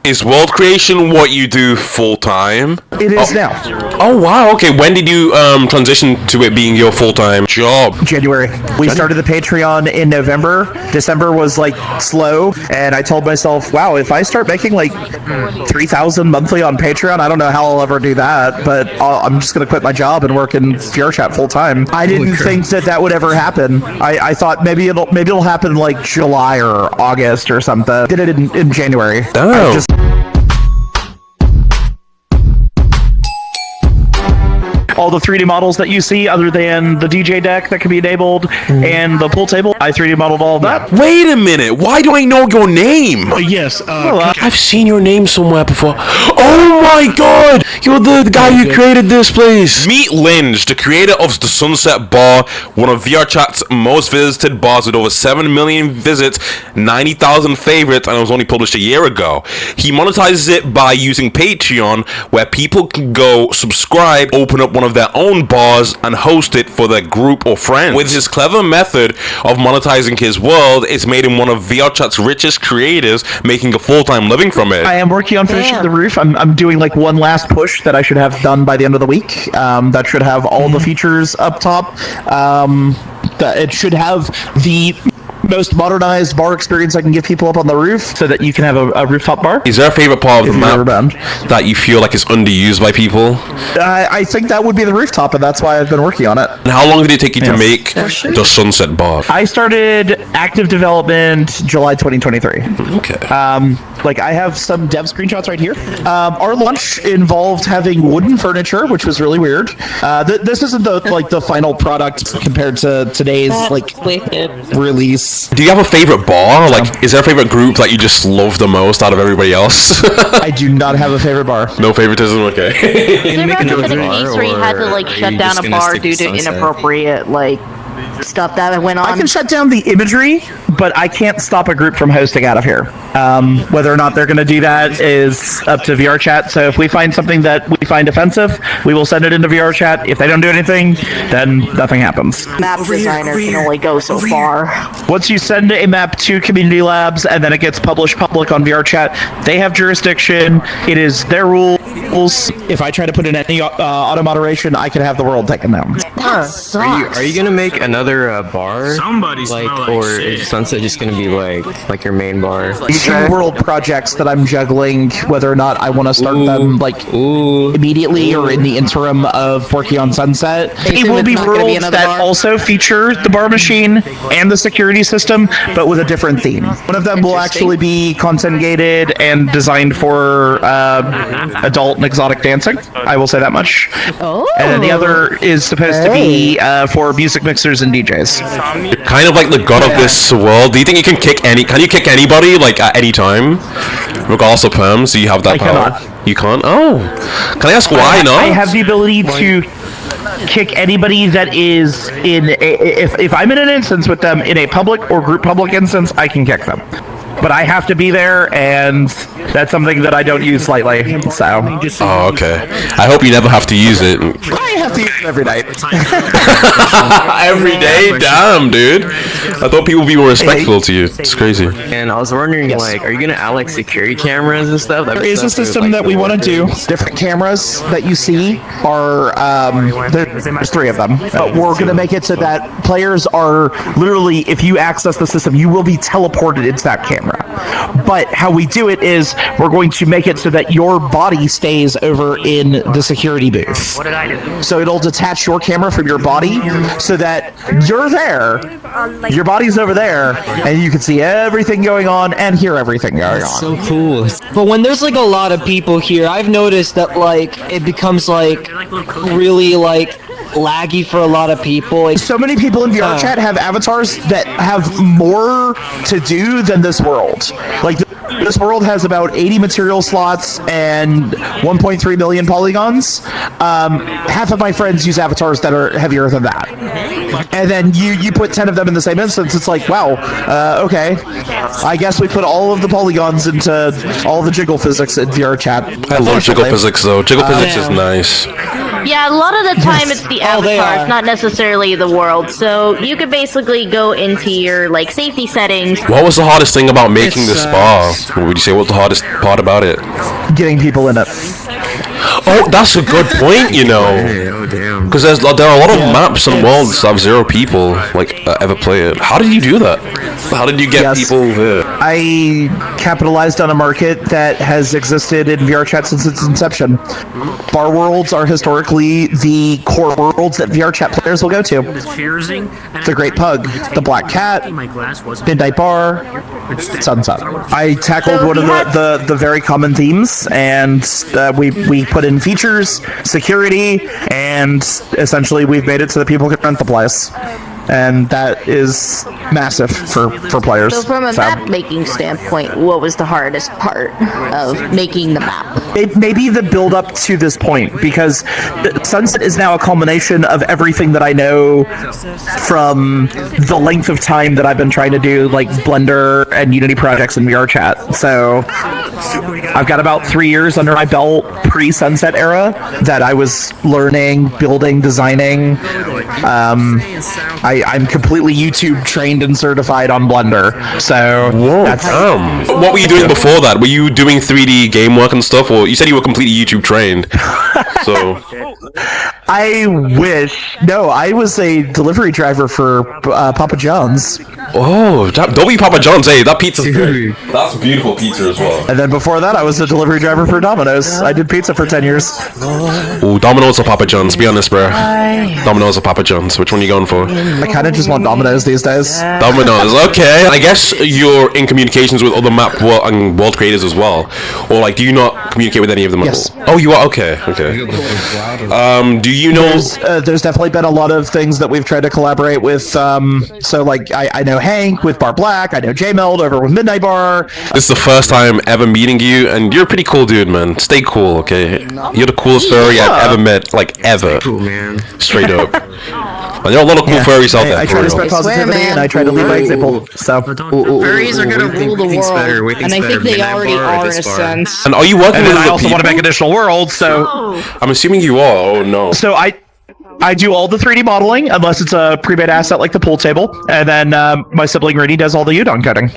Is world creation what you do full time? It is now. Oh wow, okay. When did you transition to it being your full-time job? January. We started the Patreon in November. December was like slow, and I told myself, wow, if I start making like 3,000 monthly on Patreon, I don't know how I'll ever do that, but I'm just going to quit my job and work in VRChat full time. I didn't think that would ever happen. I thought maybe it'll happen like July or August or something. Did it in January. Oh. All the 3D models that you see, other than the DJ deck that can be enabled and the pool table, I 3D modeled all of that. Wait a minute, why do I know your name? Yes, I've seen your name somewhere before. Oh my god! You're the guy who created this place! Meet Lynch, the creator of the Sunset Bar, one of VRChat's most visited bars with over 7 million visits, 90,000 favorites, and it was only published a year ago. He monetizes it by using Patreon, where people can go subscribe, open up one of their own bars, and host it for their group or friends. With his clever method of monetizing his world, it's made him one of VRChat's richest creators, making a full-time living from it. I am working on finishing the roof. I'm doing like one last push that I should have done by the end of the week. That should have all the features up top. It should have the most modernized bar experience I can give people up on the roof, so that you can have a rooftop bar. Is there a favorite part of the map that you feel like is underused by people? I think that would be the rooftop, and that's why I've been working on it. And how long did it take you to make the Sunset Bar? I started active development July 2023. Okay. Like, I have some dev screenshots right here. Our launch involved having wooden furniture, which was really weird. This isn't the final product compared to today's release. Do you have a favorite bar? Like, is there a favorite group that you just love the most out of everybody else? I do not have a favorite bar. No favoritism. Okay. Is there ever been a case where you had to like shut down a bar due to inappropriate stuff that went on? I can shut down the imagery, but I can't stop a group from hosting out of here. Whether or not they're going to do that is up to VRChat. So if we find something that we find offensive, we will send it into VRChat. If they don't do anything, then nothing happens. Map designer can only go so far. Once you send a map to Community Labs and then it gets published public on VRChat, they have jurisdiction. It is their rules. If I try to put in any auto moderation, I could have the world taken down. That sucks. Are you gonna make another bar? Or is Sunset just gonna be like your main bar? Two world projects that I'm juggling, whether or not I want to start them immediately or in the interim of working on Sunset. It will be worlds that also feature the bar machine and the security system, but with a different theme. One of them will actually be content gated and designed for adult and exotic dancing. I will say that much. Oh. And then the other is supposed to be for music mixers and DJs. You're kind of like the god of this world. Do you think you can kick anybody like at any time, regardless of perms? Do you have that power? Cannot. You can't. Oh, can I ask why not? I have the ability to kick anybody that is in if I'm in an instance with them in a public or group public instance, I can kick them. But I have to be there, and that's something that I don't use lightly. So. Oh, okay. I hope you never have to use it. I have to use it every night. Every day? Damn, dude. I thought people would be more respectful to you. It's crazy. And I was wondering, are you gonna add like security cameras and stuff? There is a system that we want to do. Different cameras that you see are there's 3 of them. But we're gonna make it so that players are literally, if you access the system, you will be teleported into that camera. But how we do it is we're going to make it so that your body stays over in the security booth. What did I do? So it'll detach your camera from your body so that you're there, your body's over there, and you can see everything going on and hear everything going on. So cool. But when there's like a lot of people here, I've noticed that it becomes really laggy for a lot of people. So many people in VRChat have avatars that have more to do than this world. Like, this world has about 80 material slots and 1.3 million polygons. Half of my friends use avatars that are heavier than that. And then you put 10 of them in the same instance, it's like, wow, okay. I guess we put all of the polygons into all the jiggle physics in VRChat. I love jiggle physics, though. Jiggle physics is nice. Yeah, a lot of the time it's the avatars, not necessarily the world. So you could basically go into your safety settings. What was the hardest thing about making this bar? What would you say? What's the hardest part about it? Getting people in it. Oh, that's a good point, you know. Oh damn. Because there are a lot of maps and worlds that have 0 people ever play it. How did you do that? How did you get people there? I capitalized on a market that has existed in VRChat since its inception. Bar worlds are historically the core worlds that VRChat players will go to. The Great Pug, the Black Cat, Midnight Bar, Sunset. I tackled one of the very common themes, and we put in features, security, and essentially we've made it so that people can rent the place. And that is massive for players. So from a map making standpoint, what was the hardest part of making the map? It may be the build up to this point, because Sunset is now a culmination of everything that I know from the length of time that I've been trying to do like Blender and Unity projects in VRChat. So I've got about 3 years under my belt pre-Sunset era that I was learning, building, designing. I'm completely YouTube trained and certified on Blender. So What were you doing before that? Were you doing 3D game work and stuff, or you said you were completely YouTube trained? So I wish. No, I was a delivery driver for Papa John's. Oh, don't be Papa John's. Hey, that pizza's great. That's beautiful pizza as well. And then before that, I was a delivery driver for Domino's. I did pizza for 10 years. Oh, Domino's or Papa John's? Be honest, bro. Domino's or Papa John's? Which one are you going for? I kind of just want Domino's these days. Domino's, okay. I guess you're in communications with other map and world creators as well. Or, like, do you not communicate with any of them Yes. at all? Oh, you are? Okay. Do you know... There's definitely been a lot of things that we've tried to collaborate with. So, like, I know Hank with Bar Black. I know J-Meld over with Midnight Bar. This is the first time ever meeting you, and you're a pretty cool dude, man. Stay cool, okay? You're the coolest furry I've ever met, like, ever. Cool, man. Straight up. And there are a lot of cool furries out there. I try to spread positivity, and I try to lead by example. So, Furries are gonna rule the world, and I think they already are in a sense. And are you working and with then I other also want to people? make additional worlds. So, I'm assuming you are. Oh, no. so I do all the 3D modeling, unless it's a pre-made asset like the pool table, and then my sibling Rini does all the udon cutting.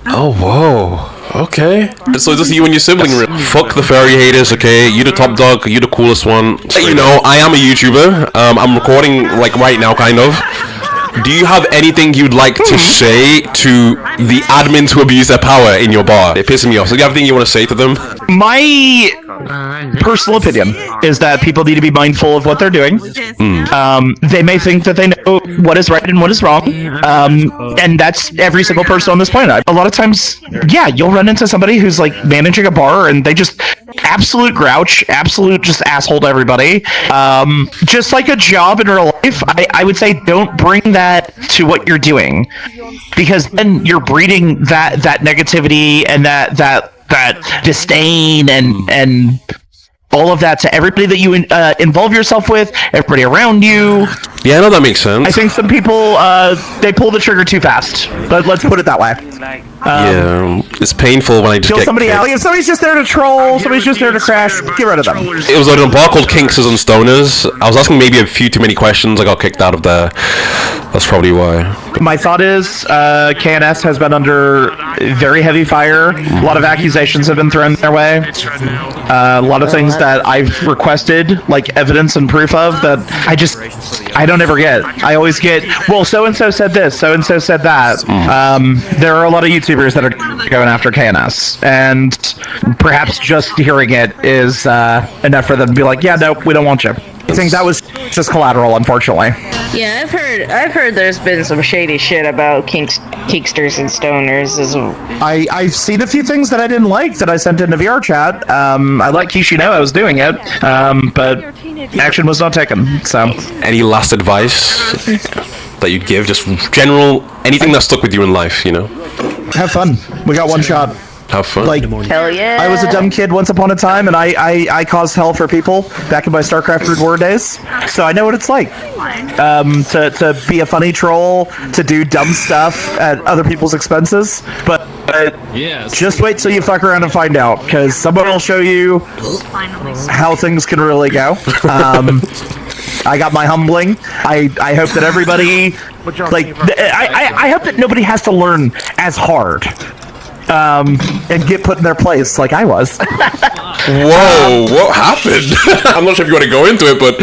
Oh, whoa. Okay. So it's just you and your sibling. Fuck the furry haters, okay? You the top dog, you the coolest one. You know, I am a YouTuber. I'm recording, like, right now, kind of. Do you have anything you'd like to say to the admins who abuse their power in your bar? They're pissing me off. So do you have anything you want to say to them? My personal opinion is that people need to be mindful of what they're doing. They may think that they know what is right and what is wrong, and that's every single person on this planet. A lot of times, yeah, you'll run into somebody who's like managing a bar and they just absolute grouch, absolute just asshole to everybody. Just like a job in real life, I would say don't bring that to what you're doing, because then you're breeding that negativity and that disdain and all of that to everybody that you involve yourself with, everybody around you. Yeah, I know that makes sense. I think some people they pull the trigger too fast. But let's put it that way. Yeah, it's painful when I just Kill get somebody kicked. out. If somebody's just there to troll, somebody's just there to crash, get rid of them. It was on a bar called Kinksters and Stoners. I was asking maybe a few too many questions. I got kicked out of there. That's probably why. My thought is KNS has been under very heavy fire. A lot of accusations have been thrown their way. A lot of things that I've requested, like evidence and proof of, that I don't ever get. I always get, well, so-and-so said this, so-and-so said that. There are a lot of YouTubers that are going after KNS, and perhaps just hearing it is enough for them to be like, yeah, no, we don't want you. I think that was just collateral, unfortunately. Yeah, I've heard there's been some shady shit about kinksters and stoners as well. I've seen a few things that I didn't like that I sent into VRChat. I let Kishi know I was doing it, but action was not taken. So, Any last advice that you'd give? Just general, anything that stuck with you in life, you know? have fun. We got one shot. Have fun. Like, Hell yeah. I was a dumb kid once upon a time, and I caused hell for people back in my StarCraft Root War days. So I know what it's like to be a funny troll, to do dumb stuff at other people's expenses. But just wait till you fuck around and find out, because someone will show you how things can really go. I got my humbling. I hope that everybody, like, I hope that nobody has to learn as hard and get put in their place like I was. Whoa, what happened? I'm not sure if you want to go into it, but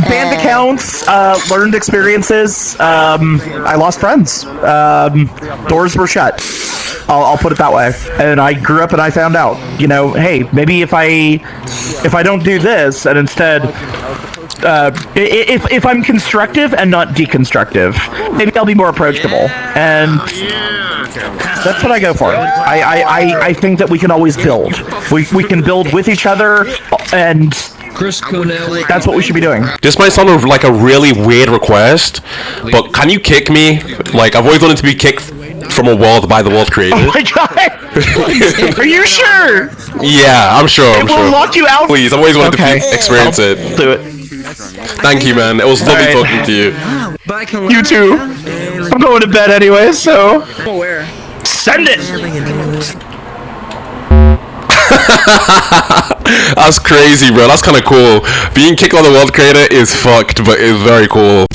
Banned accounts, learned experiences. I lost friends. Doors were shut. I'll put it that way. And I grew up and I found out, you know, hey, maybe if I don't do this and instead, if I'm constructive and not deconstructive, maybe I'll be more approachable. And that's what I go for. I think that we can always build. We can build with each other, and that's what we should be doing. this might sound like a really weird request, but can you kick me? Like, I've always wanted to be kicked from a world by the world creator. Oh my god! Are you sure? Yeah, I'm sure. It will lock you out. Please, I've always wanted to experience I'll it. do it. Thank you, man. It was lovely talking to you. You too. I'm going to bed anyway, so send it. That's crazy, bro. That's kind of cool. Being kicked by the world creator is fucked, but it's very cool.